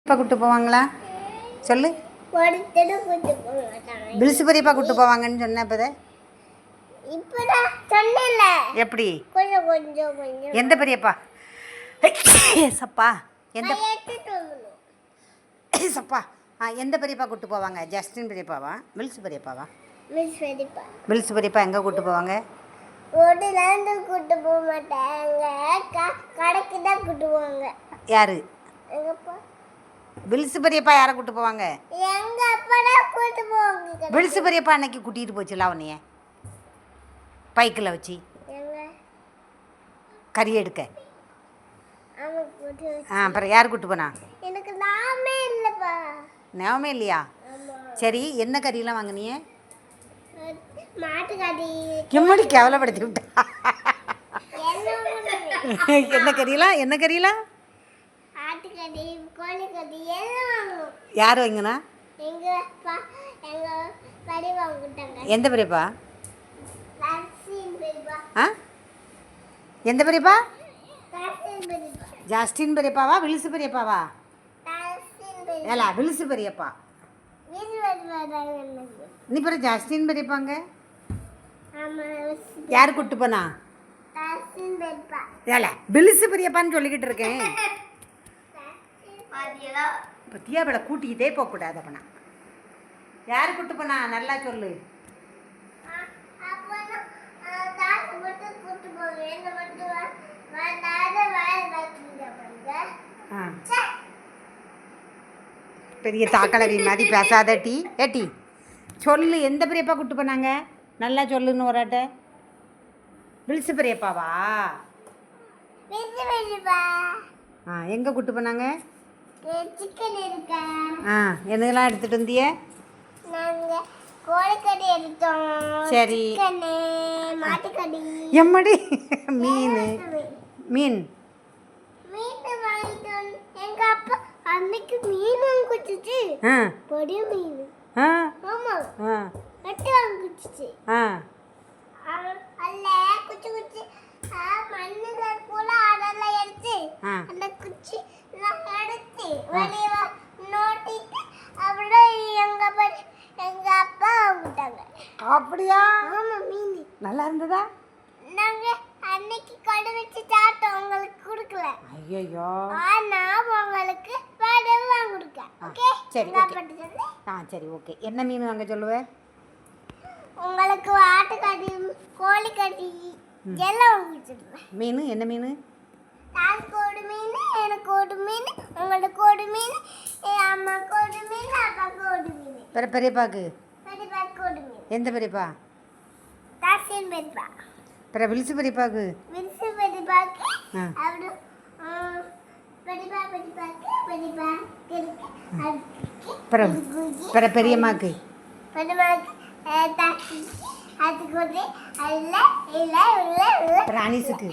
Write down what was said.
இப்போ கூப்பிட்டு போவாங்களா சொல்லு. பில்சு பெரியப்பா கூப்பிட்டு போவாங்கன்னு சொன்னேன். எப்படி எந்த பெரியப்பா? சப்பா எந்த சப்பா எந்த பெரியப்பா கூப்பிட்டு போவாங்க? ஜஸ்டின் பெரியப்பாவா பில்சு பெரியப்பாவா? பில்சு பெரியப்பா எங்கே கூப்பிட்டு போவாங்க? கூட்டு போக மாட்டாங்க, கடைக்கு தான் கூட்டு போவாங்க. யாரு? பில்சு பெரியப்பா யாரை கூட்டு போவாங்க? எங்க அப்பா தான் கூட்டு போவாங்க. பில்சு பெரியப்பா அன்னைக்கு கூட்டிகிட்டு போச்சுல உன்னைய பைக்கில் வச்சு கறி எடுக்க. அப்புறம் யார் கூட்டு போனா? எனக்கு நாமே இல்லைப்பா. ஞாபகமே இல்லையா? சரி, என்ன கறியெல்லாம் வாங்கினியே? மாட்டுக்கறி. எம்மடி கேவலப்படுத்தி விட்டா. என்ன கறியெல்லாம்? என்ன கறியெல்லாம்? ஆட்டுக்கறி, கோழிக்கறி எல்லாம் வாங்குவோம். யார் வாங்கினா? எங்க பெரியப்பா வாங்கிட்டாங்க. எந்த பெரியப்பா? ஆ எந்த பெரியப்பா? ஜஸ்டின் பெரியப்பாவா வில்சு பெரியப்பாவா? ஏலா வில்சு பெரியப்பா. நீ பிறகு ஜஸ்டின் பெரியப்பாங்க யார் கூப்பிட்டு போனா? ஏலா வில்சு பெரியப்பான்னு சொல்லிக்கிட்டு இருக்கேன். பத்தியா விட கூட்டிக்கிட்டே போகக்கூடாது. அப்பனா யார் கூப்பிட்டு போனா நல்லா சொல்லு. பெரிய தாக்கலவி மாதிரி பேசாத டீ. ஏட்டி சொல்லு, எந்த பெரியப்பா கூப்பிட்டு போனாங்க? நல்லா சொல்லுன்னு ஒராட்ட. பில்சு பெரியப்பாவா? எங்கே கூப்பிட்டு போனாங்க? என்னதெல்லாம் எடுத்துகிட்டு வந்திய? கோழிக்கறி எடுத்தோம். சரி, மாட்டுக்கறி, எம்மடி மீன் மீன் வாங்கிட்டோம். எங்க அப்பா அன்னைக்கு மீன் வாங்கிச்சு. பெரிய மீன். ஆமா, நட்டு வாங்கிச்சு. அல்ல குச்சி குச்சி மண்ணுகள் போல அதெல்லாம் எடுத்து அந்த குச்சி எடுத்து வெளியே நோட்டிட்டு அப்புறம் எங்க அப்பா வாங்கிட்டாங்க. அப்படியா? ஆமா, மீன் நல்லா இருந்ததா? நாங்க அன்னைக்கு கடை வச்சு சாப்பிட்டோம், உங்களுக்கு கொடுக்கல. ஐயோ, நான் உங்களுக்கு படம் வாங்கி கொடுக்கேன். ஓகே சரி, சரி, ஓகே. என்ன மீன் வாங்க சொல்லுவேன்? உங்களுக்கு ஆட்டுக்கறி, கோழிக்கறி எல்லாம் வாங்கி சொல்லுவேன். மீன் என்ன மீன்? கோடு மீன், எனக்கு கோடு மீன், உங்களுக்கு கோடு மீன், அம்மா கோடு மீன், அப்பா கோடு மீன். பெரியப்பாக்கு? பெரியப்பா கோடு மீன். எந்த பெரியப்பா? தாசின் பெரியப்பா. வில்சு பெரியப்பாக்கு? வில்சு பெரியப்பாக்கு அவரு பெரியம்மாக்கு? ராணிஸுக்கு?